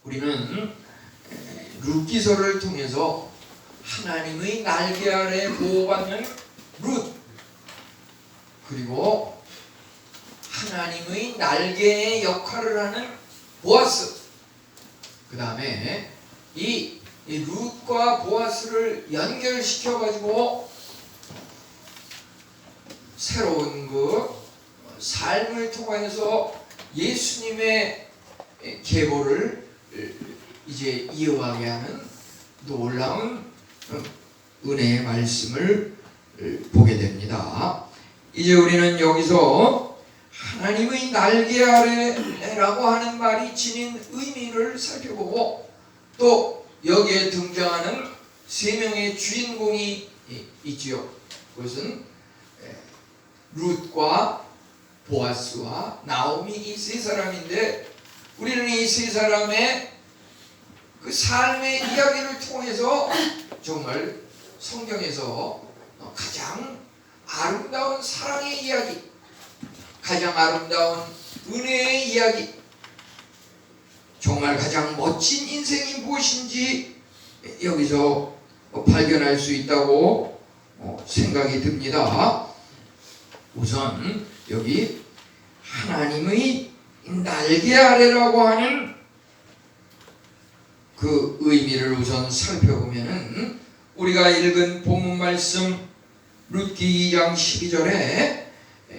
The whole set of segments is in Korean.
우리는 룻기서를 통해서 하나님의 날개 아래 보호받는 룻, 그리고 하나님의 날개의 역할을 하는 보아스, 그 다음에 이 룻과 보아스를 연결시켜 가지고 새로운 그 삶을 통해서 예수님의 계보를 이제 이어가게 하는 놀라운 은혜의 말씀을 보게 됩니다. 이제 우리는 여기서 하나님의 날개 아래라고 하는 말이 지닌 의미를 살펴보고, 또 여기에 등장하는 세 명의 주인공이 있지요. 그것은 룻과 보아스와 나오미, 이 세 사람인데, 우리는 이 세 사람의 그 삶의 이야기를 통해서 정말 성경에서 가장 아름다운 사랑의 이야기, 가장 아름다운 은혜의 이야기, 정말 가장 멋진 인생이 무엇인지 여기서 발견할 수 있다고 생각이 듭니다. 우선 여기 하나님의 날개 아래라고 하는 그 의미를 우선 살펴보면은, 우리가 읽은 본문 말씀 룻기 2장 12절에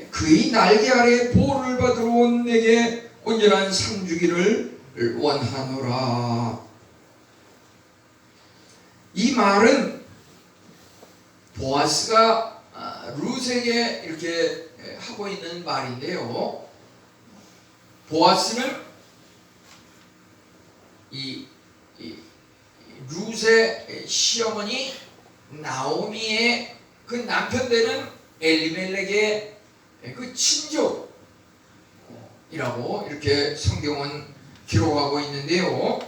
그의 날개 아래 보호를 받으러 온 내게 온전한 상 주기를 원하노라. 이 말은 보아스가 룻에게 이렇게 하고 있는 말인데요, 보아스는 이 룻의 시어머니 나오미의 그 남편 되는 엘리멜렉의 그 친족이라고 이렇게 성경은 기록하고 있는데요,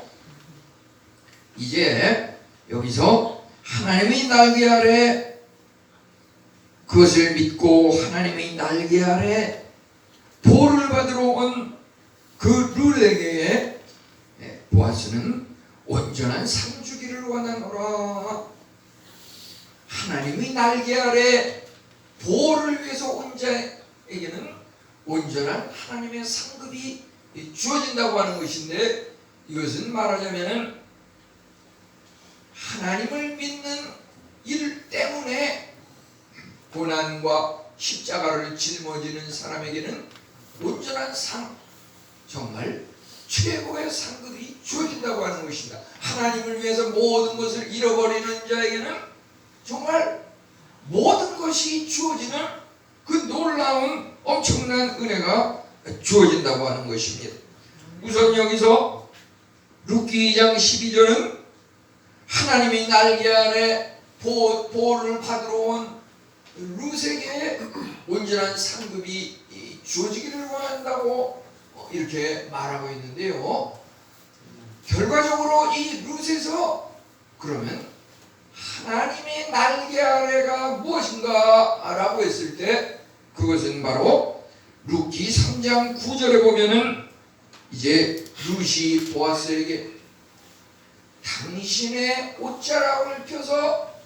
이제 여기서 하나님의 날개 아래, 그것을 믿고 하나님의 날개 아래 보호를 받으러 온 그 룻에게 보아스는 온전한 상 주기를 원하노라. 하나님의 날개 아래 보호를 위해서 온 자에게는 온전한 하나님의 상급이 주어진다고 하는 것인데, 이것은 말하자면은 하나님을 믿는 일 때문에 고난과 십자가를 짊어지는 사람에게는 온전한 상, 정말 최고의 상급이 주어진다고 하는 것입니다. 하나님을 위해서 모든 것을 잃어버리는 자에게는 정말 모든 것이 주어지는 그 놀라운 엄청난 은혜가 주어진다고 하는 것입니다. 우선 여기서 룻기 2장 12절은 하나님의 날개 아래 보호를 받으러 온 룻에게 온전한 상급이 주어지기를 원한다고 이렇게 말하고 있는데요, 결과적으로 이 룻에서 그러면 하나님의 날개 아래가 무엇인가 라고 했을 때, 그것은 바로 룻기 3장 9절에 보면은 이제 룻이 보아스에게 당신의 옷자락을 펴서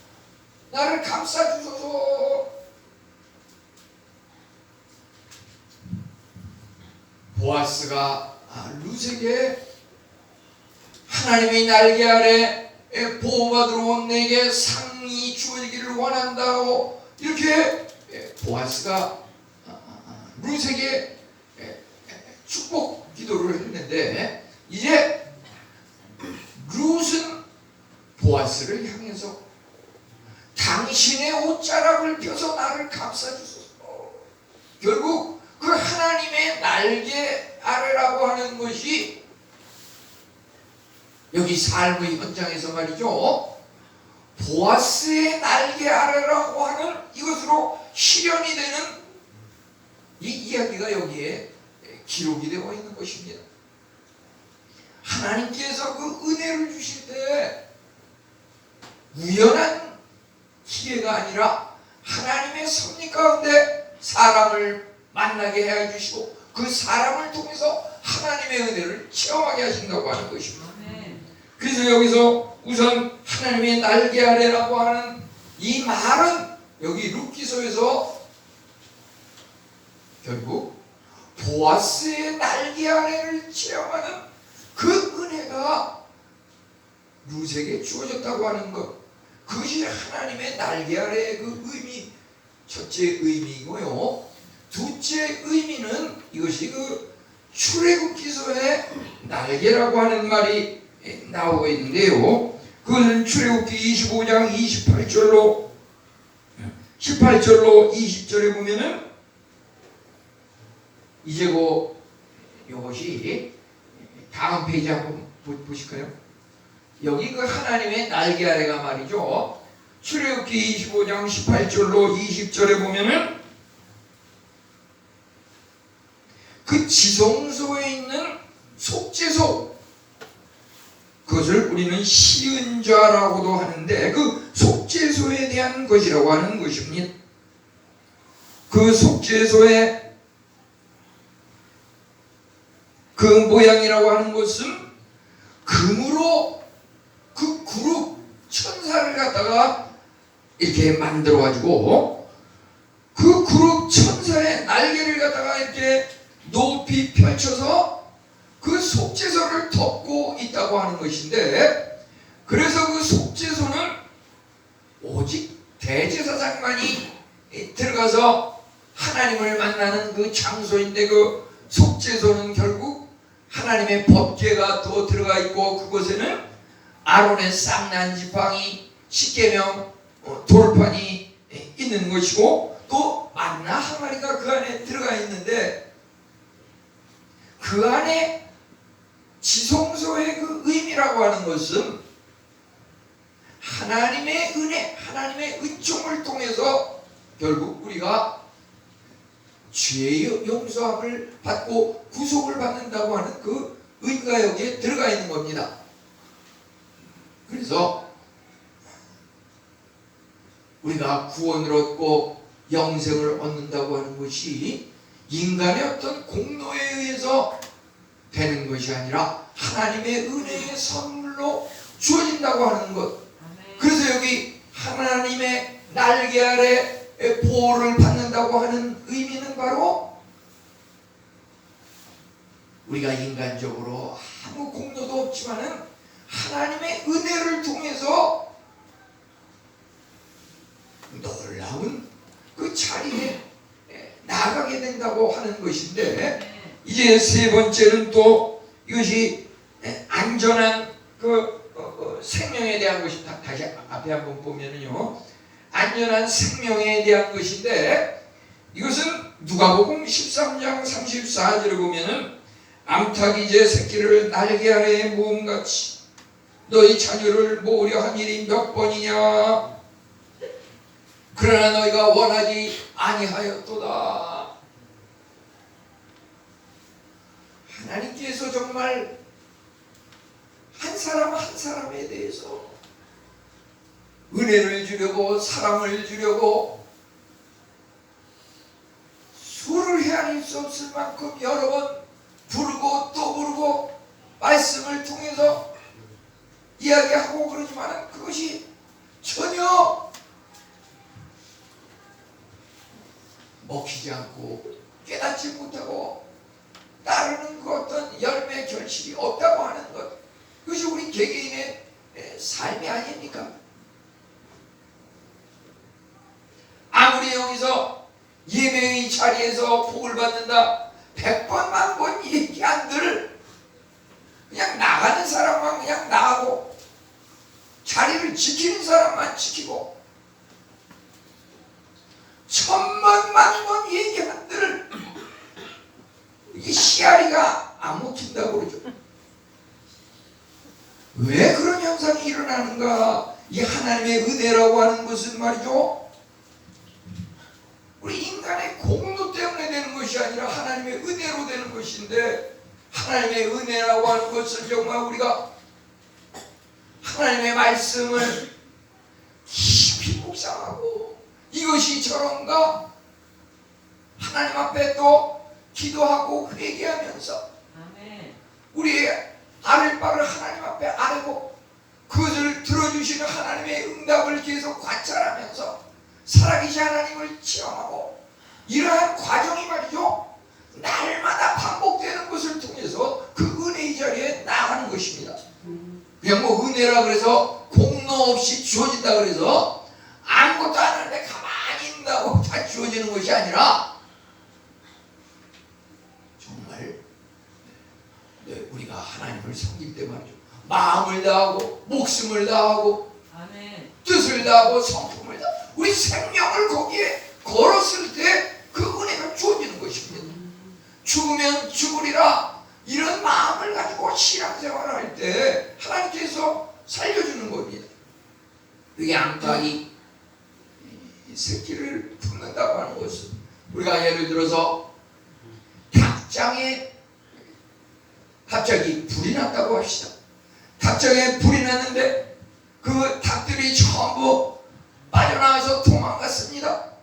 나를 감싸주소서. 보아스가 룻에게 하나님의 날개 아래 보호받으러 온 내게 상이 주어지기를 원한다고 이렇게 보아스가 룻에게 축복 기도를 했는데, 이제 룻은 보아스를 향해서 당신의 옷자락을 펴서 나를 감싸주소서. 결국 그 하나님의 날개 아래라고 하는 것이 여기 삶의 현장에서 말이죠, 보아스의 날개 아래라고 하는 이것으로 실현이 되는 이 이야기가 여기에 기록이 되어 있는 것입니다. 하나님께서 그 은혜를 주실 때 우연한 기회가 아니라 하나님의 섭리 가운데 사람을 만나게 해 주시고, 그 사람을 통해서 하나님의 은혜를 체험하게 하신다고 하는 것입니다. 그래서 여기서 우선 하나님의 날개 아래라고 하는 이 말은 여기 룻기서에서 결국 보아스의 날개 아래를 체험하는 그 은혜가 룻에게 주어졌다고 하는 것, 그것이 하나님의 날개 아래의 그 의미, 첫째 의미이고요. 둘째 의미는 이것이 그 출애굽기서의 날개라고 하는 말이 나오고 있는데요. 그것은 출애굽기 25장 18절로 18절로 20절에 보면은 이제 요것이 다음 페이지 한번 보실까요? 여기 그 하나님의 날개 아래가 말이죠. 출애굽기 25장 18절로 20절에 보면은 그 지성소에 있는 속죄소, 그것을 우리는 시은좌라고도 하는데 그 속죄소에 대한 것이라고 하는 것입니다. 그 속죄소의 그 모양이라고 하는 것은 금으로 그 그룹 천사를 갖다가 이렇게 만들어 가지고 그 그룹 천사의 날개를 갖다가 이렇게 높이 펼쳐서 그 속죄소를 덮고 있다고 하는 것인데, 그래서 그 속죄소는 오직 대제사장만이 들어가서 하나님을 만나는 그 장소인데, 그 속죄소는 결국 하나님의 법궤가 또 들어가 있고 그곳에는 아론의 쌍난 지팡이, 십계명 돌판이 있는 것이고 또 만나 항아리가 그 안에 들어가 있는데, 그 안에 지성소의 그 의미라고 하는 것은 하나님의 은혜, 하나님의 은총을 통해서 결국 우리가 죄의 용서함을 받고 구속을 받는다고 하는 그 의미가 여기에 들어가 있는 겁니다. 그래서 우리가 구원을 얻고 영생을 얻는다고 하는 것이 인간의 어떤 공로에 의해서 되는 것이 아니라 하나님의 은혜의 선물로 주어진다고 하는 것. 그래서 여기 하나님의 날개 아래 보호를 받는다고 하는 의미는 바로 우리가 인간적으로 아무 공로도 없지만은 하나님의 은혜를 통해서 놀라운 그 자리에 나아가게 된다고 하는 것인데, 이제 세 번째는 또 이것이 안전한 그 생명에 대한 것이, 다시 앞에 한번 보면은요, 안전한 생명에 대한 것인데, 이것은 누가복음 13장 34절을 보면은 암탉이제 새끼를 날개 아래에 모음같이 너희 자녀를 모으려 한 일이 몇 번이냐, 그러나 너희가 원하지 아니하였도다. 하나님께서 정말 한 사람 한 사람에 대해서 은혜를 주려고 사랑을 주려고 수를 헤아릴 수 없을 만큼 여러 번 부르고 또 부르고 말씀을 통해서 이야기하고 그러지만 그것이 전혀 먹히지 않고 깨닫지 못하고 따르는 그 어떤 열매 결실이 없다고 하는 것, 그것이 우리 개개인의 삶이 아닙니까? 아무리 여기서 예배의 자리에서 복을 받는다 100번 만번 얘기한들 그냥 나가는 사람만 그냥 나가고 자리를 지키는 사람만 지키고 1000번 만번 얘기한들 이 씨알이가 안 먹힌다고 그러죠. 왜 그런 현상이 일어나는가? 이 하나님의 은혜라고 하는 것은 말이죠, 우리 인간의 공로 때문에 되는 것이 아니라 하나님의 은혜로 되는 것인데, 하나님의 은혜라고 하는 것은 정말 우리가 하나님의 말씀을 깊이 묵상하고 이것이 저런가 하나님 앞에 또 기도하고 회개하면서 우리의 아를 바를 하나님 앞에 아뢰고 그것을 들어주시는 하나님의 응답을 계속 관찰하면서 살아계신 하나님을 체험하고 이러한 과정이 말이죠 날마다 반복되는 것을 통해서 그 은혜의 자리에 나가는 것입니다. 그냥 뭐 은혜라 그래서 공로 없이 주어진다 그래서 아무것도 안 하는데 가만히 있는다고 다 주어지는 것이 아니라 정말 우리가 하나님을 섬길 때 말이죠 마음을 다하고 목숨을 다하고 아멘. 뜻을 다하고 성품을 다 우리 생명을 거기에 걸었을 때 그 은혜가 주어지는 것입니다. 죽으면 죽으리라 이런 마음을 가지고 신앙생활을 할 때 하나님께서 살려주는 겁니다. 이게 암탉이 새끼를 품는다고 하는 것은 우리가 예를 들어서 닭장에 갑자기 불이 났다고 합시다. 닭장에 불이 났는데 그 닭들이 전부 빠져나와서 도망갔습니다.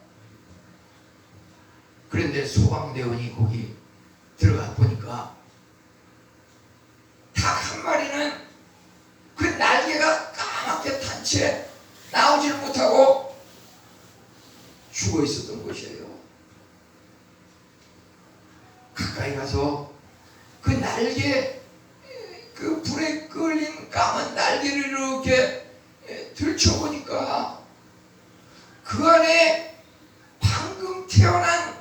그런데 소방대원이 거기 들어가 보니까 닭 한 마리는 그 날개가 까맣게 탄 채 나오지를 못하고 죽어 있었던 것이에요. 가까이 가서 그 날개 그 불에 끌린 까만 날개를 이렇게 들춰보니까 그 안에 방금 태어난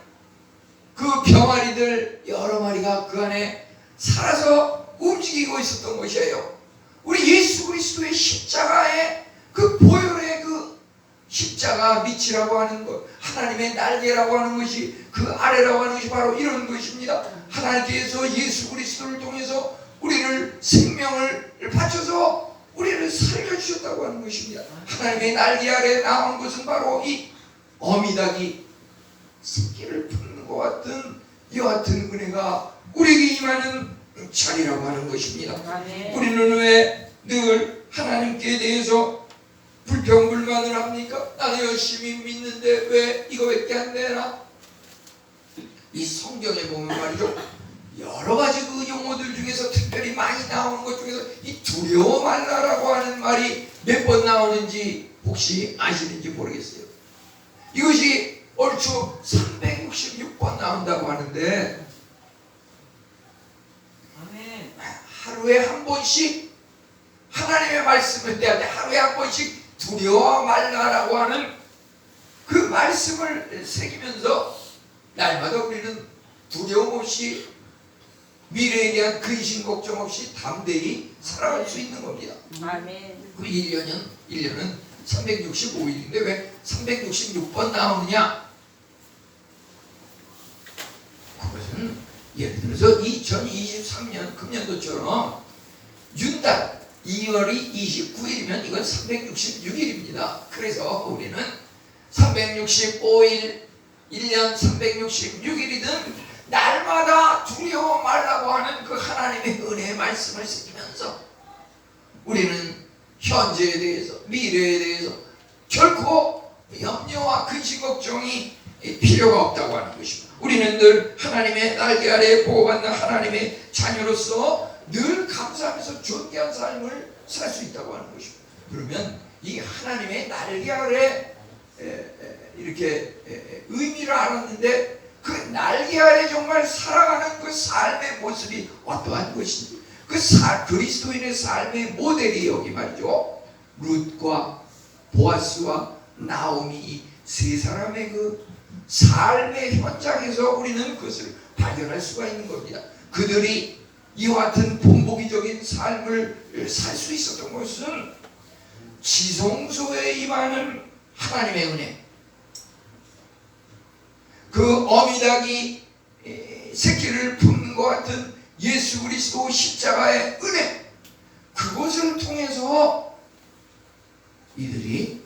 그 병아리들 여러 마리가 그 안에 살아서 움직이고 있었던 것이에요. 우리 예수 그리스도의 십자가의 그 보혈의 그 십자가 밑이라고 하는 것, 하나님의 날개라고 하는 것이 그 아래라고 하는 것이 바로 이런 것입니다. 하나님께서 예수 그리스도를 통해서 우리를 생명을 바쳐서 우리를 살려주셨다고 하는 것입니다. 하나님의 날개 아래 나온 것은 바로 이 어미닭이 새끼를 품는 것 같은 이와 같은 은혜가 우리에게 임하는 자리라고 하는 것입니다. 우리는 왜 늘 하나님께 대해서 불평불만을 합니까? 나는 열심히 믿는데 왜 이거밖에 안 되나? 이 성경에 보면 말이죠 여러 가지 그 용어들 중에서 특별히 많이 나오는 것 중에서 이 두려워 말라라고 하는 말이 몇 번 나오는지 혹시 아시는지 모르겠어요. 이것이 얼추 366번 나온다고 하는데 아멘. 하루에 한 번씩 하나님의 말씀을 대할 때 하루에 한 번씩 두려워 말라라고 하는 그 말씀을 새기면서 날마다 우리는 두려움 없이 미래에 대한 근심 걱정 없이 담대히 살아갈 수 있는 겁니다. 아멘. 그 1년은 365일인데 왜 366번 나오느냐? 그것은 예를 들어서 2023년 금년도처럼 윤달 2월이 29일이면 이건 366일입니다. 그래서 우리는 365일 1년 366일이든 날마다 두려워 말라고 하는 그 하나님의 은혜의 말씀을 새기면서 우리는 현재에 대해서 미래에 대해서 결코 염려와 근심 걱정이 필요가 없다고 하는 것입니다. 우리는 늘 하나님의 날개 아래 보호받는 하나님의 자녀로서 늘 감사하면서 존귀한 삶을 살 수 있다고 하는 것입니다. 그러면 이 하나님의 날개 아래 이렇게 의미를 알았는데 그 날개 아래 정말 살아가는 그 삶의 모습이 어떠한 것인지 그 그리스도인의 삶의 모델이 여기 말이죠. 룻과 보아스와 나오미 이 세 사람의 그 삶의 현장에서 우리는 그것을 발견할 수가 있는 겁니다. 그들이 이와 같은 본보기적인 삶을 살 수 있었던 것은 지성소에 임하는 하나님의 은혜, 그 어미닭이 새끼를 품는 것 같은 예수 그리스도 십자가의 은혜, 그것을 통해서 이들이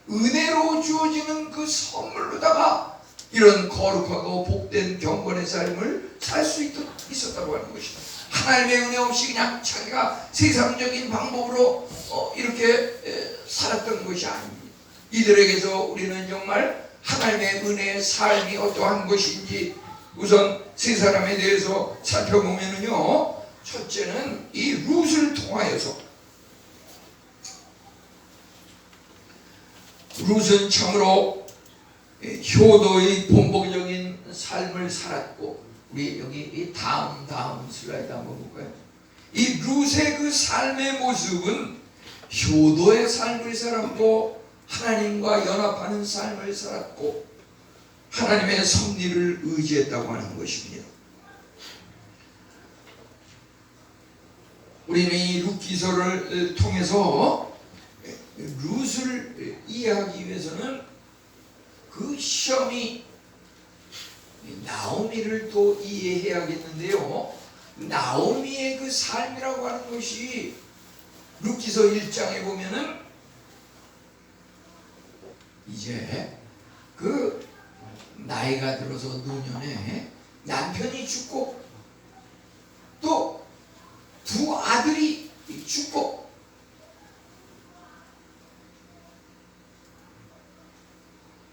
은혜로 주어지는 그 선물로다가 이런 거룩하고 복된 경건의 삶을 살 수 있었다고 하는 것입니다. 하나님의 은혜 없이 그냥 자기가 세상적인 방법으로 이렇게 살았던 것이 아닙니다. 이들에게서 우리는 정말 하나님의 은혜의 삶이 어떠한 것인지 우선 세 사람에 대해서 살펴보면요, 첫째는 이 룻을 통하여서, 룻은 참으로 효도의 본보기적인 삶을 살았고, 우리 여기 이 다음 슬라이드 한번 볼까요? 이 룻의 그 삶의 모습은 효도의 삶을 살았고, 하나님과 연합하는 삶을 살았고, 하나님의 섭리를 의지했다고 하는 것입니다. 우리는 이 룻기서를 통해서 룻을 이해하기 위해서는 그 시험이 나오미를 또 이해해야겠는데요. 나오미의 그 삶이라고 하는 것이 룻기서 1장에 보면은 이제 그 나이가 들어서 노년에 남편이 죽고 또 두 아들이 죽고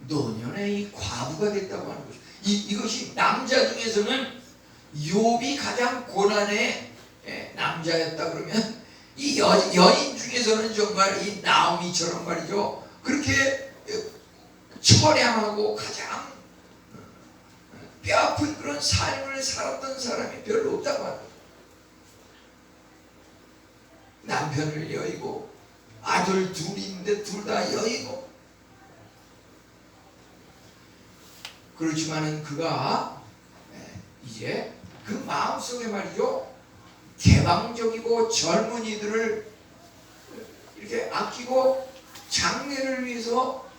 노년에 이 과부가 됐다고 하는 것이죠. 이것이 남자 중에서는 욥이 가장 고난의 남자였다 그러면, 이 여인 중에서는 정말 이 나오미처럼 말이죠, 그렇게 처량하고 가장 뼈아픈 그런 삶을 살았던 사람이 별로 없다고 합니다. 남편을 여의고 아들 둘인데 둘 다 여의고, 그렇지만은 그가 이제 그 마음속에 말이죠, 개방적이고 젊은이들을 이렇게 아끼고 장래를 위해서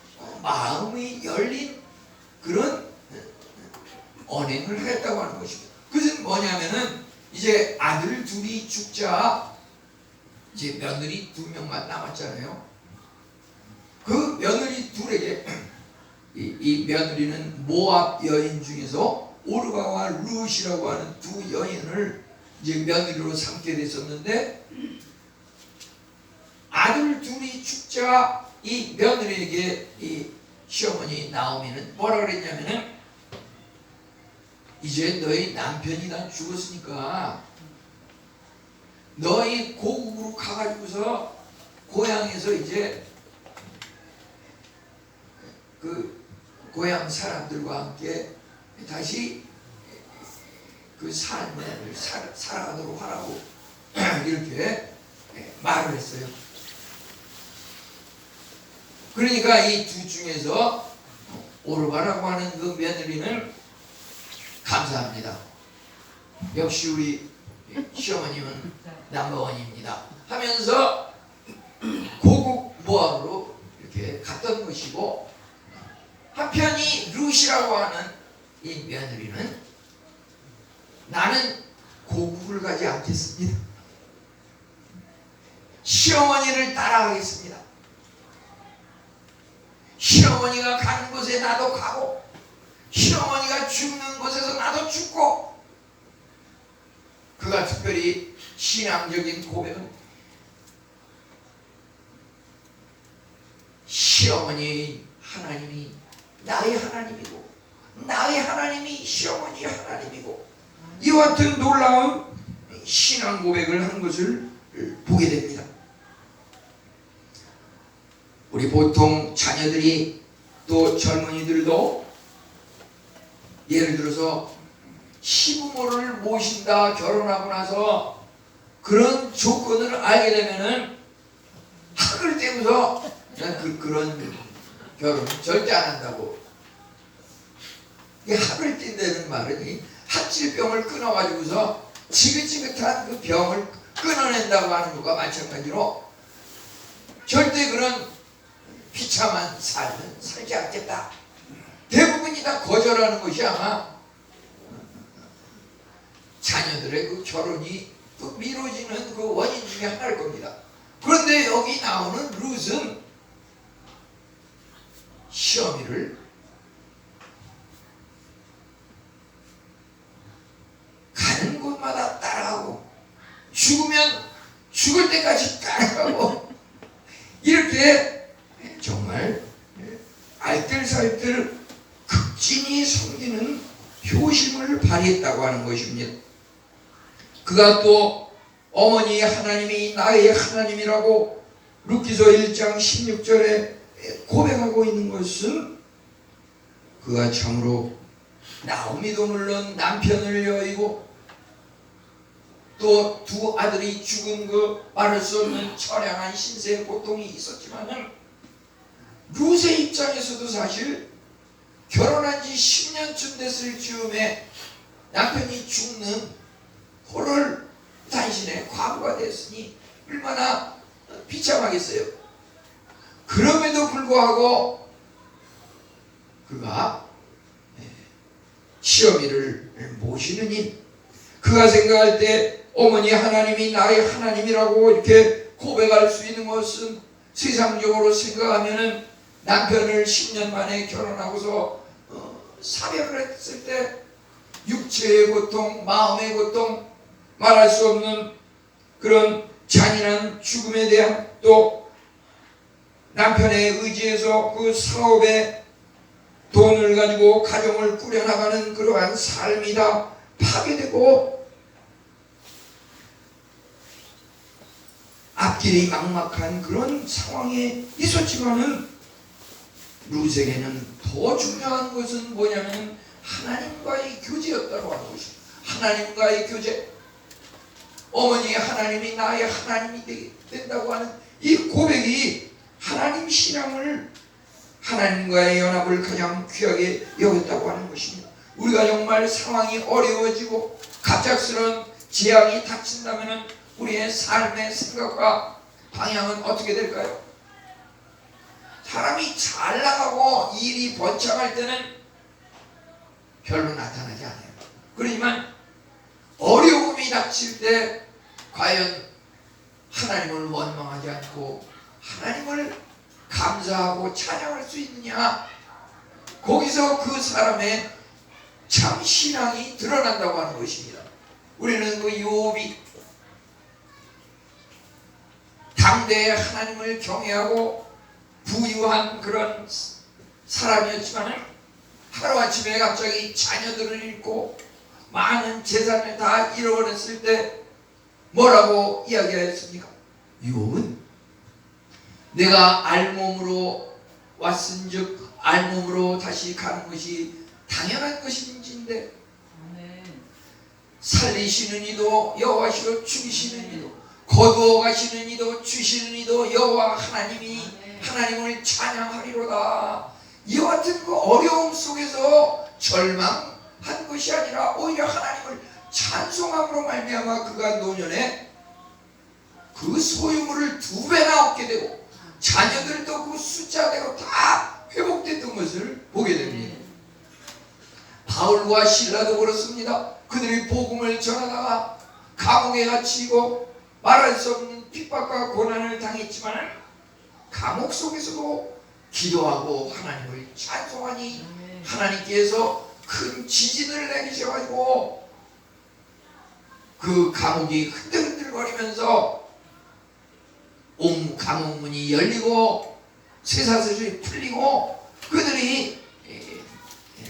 마음이 열린 그런 언행을 했다고 하는 것입니다. 그것은 뭐냐면은 이제 아들 둘이 죽자 이제 며느리 2명만 남았잖아요. 그 며느리 둘에게 이 며느리는 모압 여인 중에서 오르바와 룻이라고 하는 두 여인을 이제 며느리로 삼게 됐었는데, 아들 둘이 죽자 이 며느리에게 이 시어머니 나오미는 뭐라 그랬냐면은, 이제 너희 남편이 다 죽었으니까 너희 고국으로 가가지고서 고향에서 이제 그 고향 사람들과 함께 다시 그 삶을 살아가도록 하라고 이렇게 말을 했어요. 그러니까 이 둘 중에서 오르바라고 하는 그 며느리는 감사합니다, 역시 우리 시어머님은 넘버원입니다 하면서 고국 모압으로 이렇게 갔던 것이고, 한편 이 룻이라고 하는 이 며느리는 나는 고국을 가지 않겠습니다, 시어머니를 따라가겠습니다, 시어머니가 가는 곳에 나도 가고 시어머니가 죽는 곳에서 나도 죽고. 그가 특별히 신앙적인 고백은 시어머니 하나님이 나의 하나님이고 나의 하나님이 시어머니의 하나님이고, 이와 같은 놀라운 신앙 고백을 하는 것을 보게 됩니다. 우리 보통 자녀들이 또 젊은이들도 예를 들어서 시부모를 모신다, 결혼하고 나서 그런 조건을 알게 되면은 학을 떼고서 그런 결혼 절대 안 한다고. 이 학을 뗀다는 말은 이 학질병을 끊어가지고서 지긋지긋한 그 병을 끊어낸다고 하는 것과 마찬가지로 절대 그런 비참한 삶은 살지 않겠다. 대부분이 다 거절하는 것이 아마 자녀들의 그 결혼이 또 미뤄지는 그 원인 중에 하나일 겁니다. 그런데 여기 나오는 룻은 시어미를 가는 곳마다 따라가고 죽으면 죽을 때까지 따라가고 이렇게 정말 알뜰살뜰 극진히 섬기는 효심을 발휘했다고 하는 것입니다. 그가 또 어머니 하나님이 나의 하나님이라고 룻기서 1장 16절에 고백하고 있는 것은 그가 참으로 나오미도 물론 남편을 여의고 또 두 아들이 죽은 그 말할 수 없는 처량한 신세의 고통이 있었지만은 룻의 입장에서도 사실 결혼한 지 10년쯤 됐을 즈음에 남편이 죽는 호를 단신의 과부가 됐으니 얼마나 비참하겠어요. 그럼에도 불구하고 그가 시어미를 모시는 일, 그가 생각할 때 어머니 하나님이 나의 하나님이라고 이렇게 고백할 수 있는 것은 세상적으로 생각하면은 남편을 10년 만에 결혼하고서 사별을 했을 때 육체의 고통, 마음의 고통, 말할 수 없는 그런 잔인한 죽음에 대한, 또 남편의 의지에서 그 사업에 돈을 가지고 가정을 꾸려나가는 그러한 삶이 다 파괴되고 앞길이 막막한 그런 상황에 있었지만은 룻에게는 더 중요한 것은 뭐냐면 하나님과의 교제였다고 하는 것입니다. 하나님과의 교제. 어머니 하나님이 나의 하나님이 된다고 하는 이 고백이 하나님 신앙을, 하나님과의 연합을 가장 귀하게 여겼다고 하는 것입니다. 우리가 정말 상황이 어려워지고 갑작스러운 재앙이 닥친다면 우리의 삶의 생각과 방향은 어떻게 될까요? 사람이 잘 나가고 일이 번창할 때는 별로 나타나지 않아요. 그렇지만 어려움이 닥칠 때 과연 하나님을 원망하지 않고 하나님을 감사하고 찬양할 수 있느냐, 거기서 그 사람의 참 신앙이 드러난다고 하는 것입니다. 우리는 그 욥이 당대에 하나님을 경외하고 부유한 그런 사람이었지만 하루아침에 갑자기 자녀들을 잃고 많은 재산을 다 잃어버렸을 때 뭐라고 이야기하였습니까? 욥은 내가 알몸으로 왔은즉 알몸으로 다시 가는 것이 당연한 것인지인데 살리시는 이도 여호와시로 죽이시는 이도 거두어 가시는 이도 주시는 이도 여호와 하나님이 하나님을 찬양하리로다. 이와 같은 그 어려움 속에서 절망한 것이 아니라 오히려 하나님을 찬송함으로 말미암아 그가 노년에 그 소유물을 2배나 얻게 되고 자녀들도 그 숫자대로 다 회복됐던 것을 보게 됩니다. 바울과 실라도 그렇습니다. 그들이 복음을 전하다가 감옥에 갇히고 말할 수 없는 핍박과 고난을 당했지만 감옥 속에서도 기도하고 하나님을 찬송하니 하나님께서 큰 지진을 내리셔가지고 그 감옥이 흔들흔들거리면서 감옥 문이 열리고 쇠사슬이 풀리고 그들이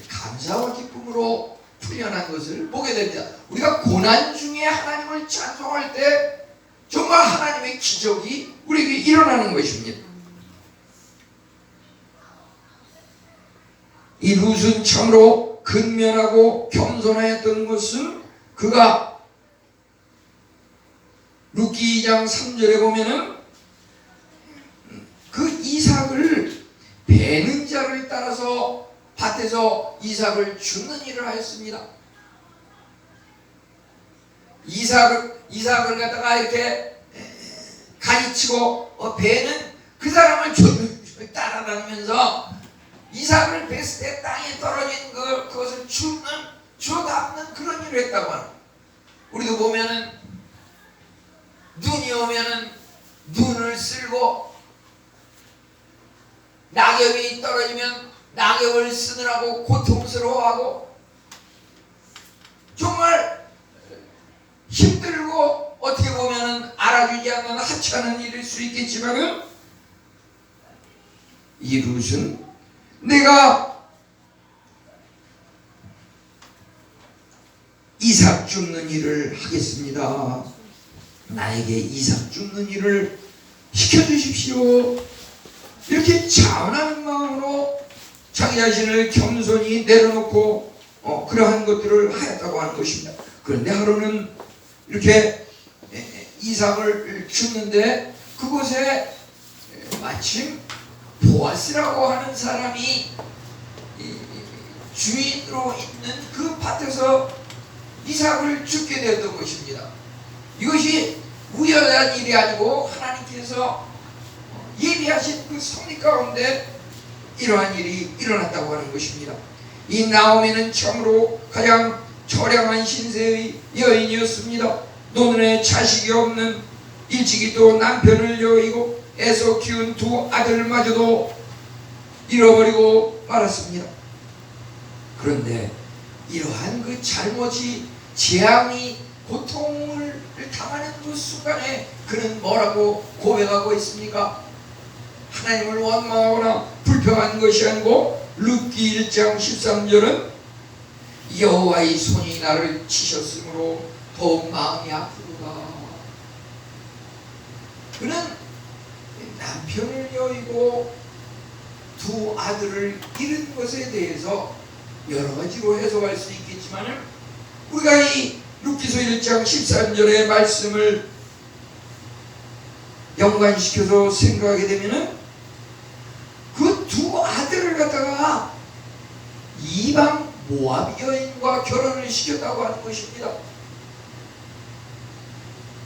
감사와 기쁨으로 풀려난 것을 보게 됩니다. 우리가 고난 중에 하나님을 찬송할 때 정말 하나님의 기적이 우리에게 일어나는 것입니다. 이 룻은 참으로 근면하고 겸손하였던 것은 그가 룻기 2장 3절에 보면은 그 이삭을 베는 자를 따라서 밭에서 이삭을 줍는 일을 하였습니다. 이삭을 갖다가 이렇게 가르치고 베는 그 사람을 따라다니면서 이삭을 뱄을 때 땅에 떨어진 그것을 주워담는 그런 일을 했다고 하는. 우리도 보면은 눈이 오면은 눈을 쓸고 낙엽이 떨어지면 낙엽을 쓰느라고 고통스러워하고 정말 힘들고 어떻게 보면은 알아주지 않는 하찮은 일일 수 있겠지만은 이 룻은 내가 이삭 줍는 일을 하겠습니다. 나에게 이삭 죽는 일을 시켜주십시오. 이렇게 자원하는 마음으로 자기 자신을 겸손히 내려놓고 그러한 것들을 하였다고 하는 것입니다. 그런데 하루는 이렇게 이삭을 주는데 그곳에 마침 보아스라고 하는 사람이 주인으로 있는 그 밭에서 이삭을 죽게 되었던 것입니다. 이것이 우연한 일이 아니고 하나님께서 예비하신 그 섭리 가운데 이러한 일이 일어났다고 하는 것입니다. 이 나오미는 참으로 가장 처량한 신세의 여인이었습니다. 노년에 자식이 없는 일찍이 또 남편을 여의고 애써 키운 두 아들마저도 잃어버리고 말았습니다. 그런데 이러한 그 잘못이 재앙이 고통을 당하는 그 순간에 그는 뭐라고 고백하고 있습니까? 하나님을 원망하거나 불평한 것이 아니고 룻기 1장 13절은 여호와의 손이 나를 치셨으므로 더욱 마음이 아프도다. 그는 남편을 여의고 두 아들을 잃은 것에 대해서 여러 가지로 해석할 수 있겠지만 우리가 이 룻기서 1장 13절의 말씀을 연관시켜서 생각하게 되면은 그 두 아들을 갖다가 이방 모압 여인과 결혼을 시켰다고 하는 것입니다.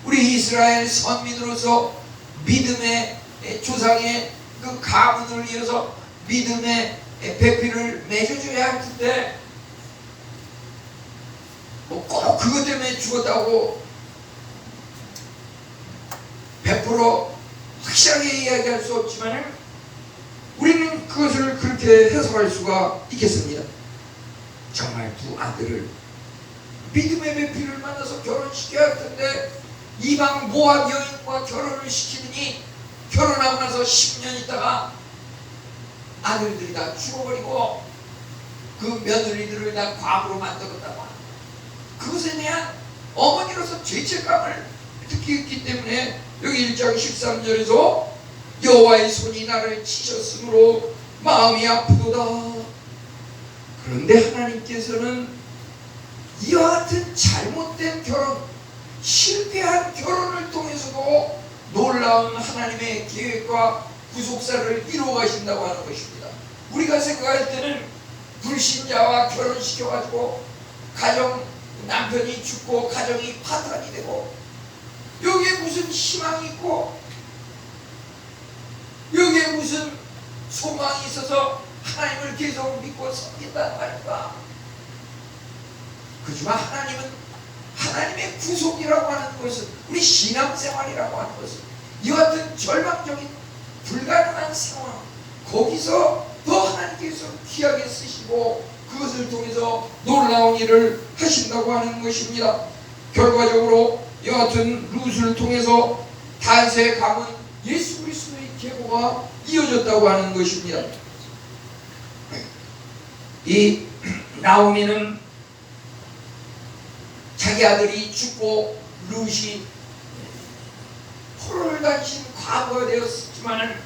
우리 이스라엘 선민으로서 믿음의 조상의 그 가문을 이어서 믿음의 배필을 맺어줘야 할 텐데 꼭 그것 때문에 죽었다고 100% 확실하게 이야기할 수 없지만 우리는 그것을 그렇게 해석할 수가 있겠습니다. 정말 두 아들을 믿음의 배필을 만나서 결혼시켜야 할 텐데 이방 모압 여인과 결혼을 시키더니 결혼하고 나서 10년 있다가 아들들이 다 죽어버리고 그 며느리들을 다 과부로 만들었다고 합니다. 그것에 대한 어머니로서 죄책감을 느끼기 때문에 여기 1장 13절에서 여호와의 손이 나를 치셨으므로 마음이 아프도다. 그런데 하나님께서는 이와 같은 잘못된 결혼, 실패한 결혼을 통해서도 놀라운 하나님의 계획과 구속사를 이루어 가신다고 하는 것입니다. 우리가 생각할 때는 불신자와 결혼시켜가지고 가정, 남편이 죽고 가정이 파탄이 되고 여기에 무슨 희망이 있고 여기에 무슨 소망이 있어서 하나님을 계속 믿고 섬긴다는 말인가? 그렇지만 하나님은 하나님의 구속이라고 하는 것은 우리 신앙생활이라고 하는 것은 이와 같은 절망적인 불가능한 상황 거기서 더 하나님께서 귀하게 쓰시고 그것을 통해서 놀라운 일을 하신다고 하는 것입니다. 결과적으로 이와 같은 룻을 통해서 다윗의 가문 예수 그리스도의 계보가 이어졌다고 하는 것입니다. 이 나오미는 자기 아들이 죽고 룻이 포로를 다니신 과부가 되었지만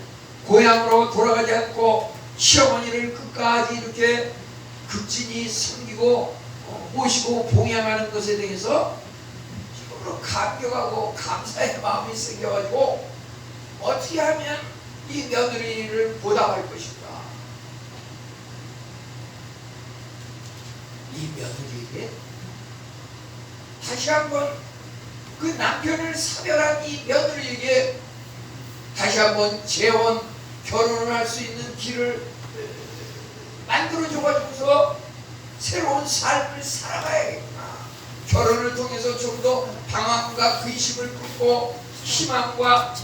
고향으로 돌아가지 않고 시어머니를 끝까지 이렇게 극진히 섬기고 모시고 봉양하는 것에 대해서 정말로 감격하고 감사의 마음이 생겨가지고 어떻게 하면 이 며느리를 보답할 것인가. 이 며느리에게 다시 한번 그 남편을 사별한 이 며느리에게 다시 한번 재혼 결혼을 할 수 있는 길을 만들어줘가지고서 새로운 삶을 살아가야겠구나. 결혼을 통해서 좀 더 방황과 근심을 끊고 희망과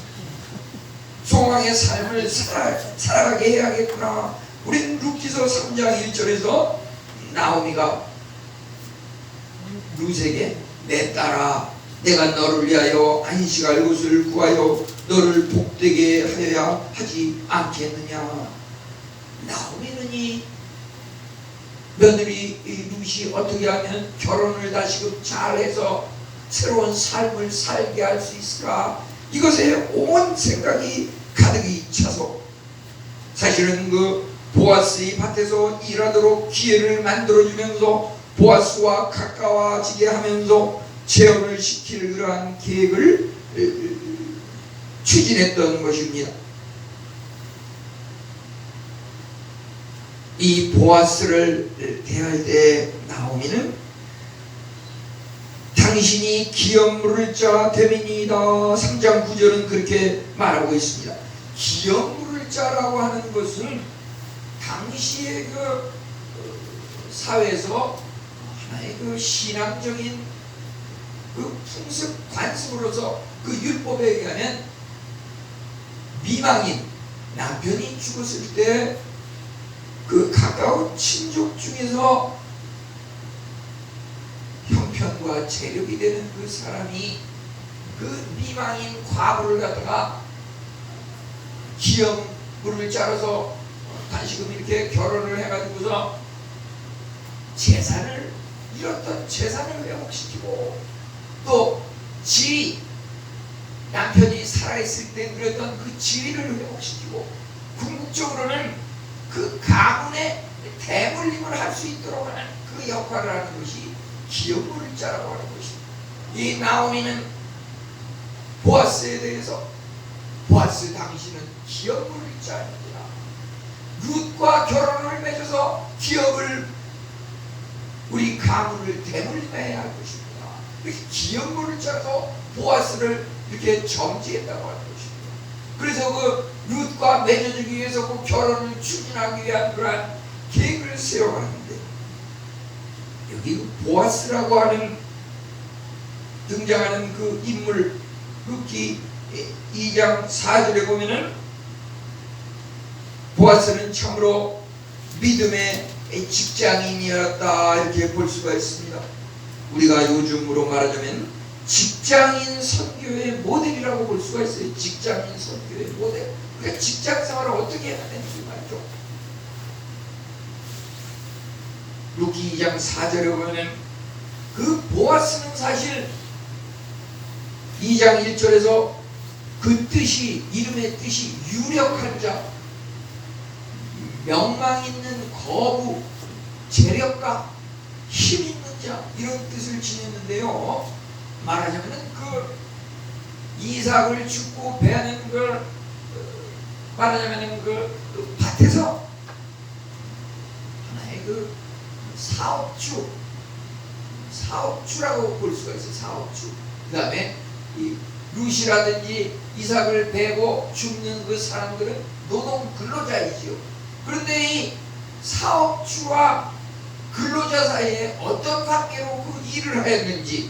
소망의 삶을 살아가게 해야겠구나. 우리는 룻기서 3장 1절에서 나오미가 룻에게 내 딸아 내가 너를 위하여 안식할 곳을 구하여 너를 복되게 하여야 하지 않겠느냐. 나오미는 이 며느리 룻이 어떻게 하면 결혼을 다시금 잘해서 새로운 삶을 살게 할 수 있을까? 이것에 온 생각이 가득히 차서 사실은 그 보아스의 밭에서 일하도록 기회를 만들어주면서 보아스와 가까워지게 하면서 재혼을 시킬 그러한 계획을 추진했던 것입니다. 이 보아스를 대할 때 나오미는 당신이 기업 물을 자 됨이니이다. 3장 9절은 그렇게 말하고 있습니다. 기업 물을 자라고 하는 것은 당시의 그 사회에서 하나의 그 신앙적인 그 풍습 관습으로서 그 율법에 의하면 미망인 남편이 죽었을 때 그 가까운 친족 중에서 형편과 재력이 되는 그 사람이 그 미망인 과부를 갖다가 기업물을 짜러서 다시금 이렇게 결혼을 해가지고서 재산을 잃었던 재산을 회복시키고 또 지위 남편이 살아있을 때 누렸던 그 지위를 회복시키고 궁극적으로는 그 가문의 대물림을 할 수 있도록 하는 그 역할을 하는 것이 기업물을 자라고 하는 것입니다. 이 나오미는 보아스에 대해서 보아스 당신은 기업물을 자입니다. 룻과 결혼을 맺어서 기업을 우리 가문을 대물림해야 할 것입니다. 이렇게 기업물을 짜서 보아스를 이렇게 점지했다고 하는 것입니다. 그래서 그 룻과 맺어주기 위해서 그 결혼을 추진하기 위한 그러한 계획을 세워가는데 여기 보아스라고 하는 등장하는 그 인물 룻기 2장 4절에 보면은 보아스는 참으로 믿음의 직장인이었다 이렇게 볼 수가 있습니다. 우리가 요즘으로 말하자면 직장인 선교의 모델이라고 볼 수가 있어요. 직장인 선교의 모델. 그러니까 직장 생활을 어떻게 해야 되는지 말이죠. 룻기 2장 4절에 보면 그 보아스는 사실 2장 1절에서 그 뜻이 이름의 뜻이 유력한 자, 명망 있는 거부, 재력가, 힘 있는 자 이런 뜻을 지녔는데요. 말하자면 그 이삭을 죽고 배하는 걸 말하자면 그 밭에서 하나의 그 사업주라고 볼 수가 있어요. 사업주. 그 다음에 이 룻이라든지 이삭을 베고 줍는 그 사람들은 노동 근로자이지요. 그런데 이 사업주와 근로자 사이에 어떤 관계로 그 일을 하였는지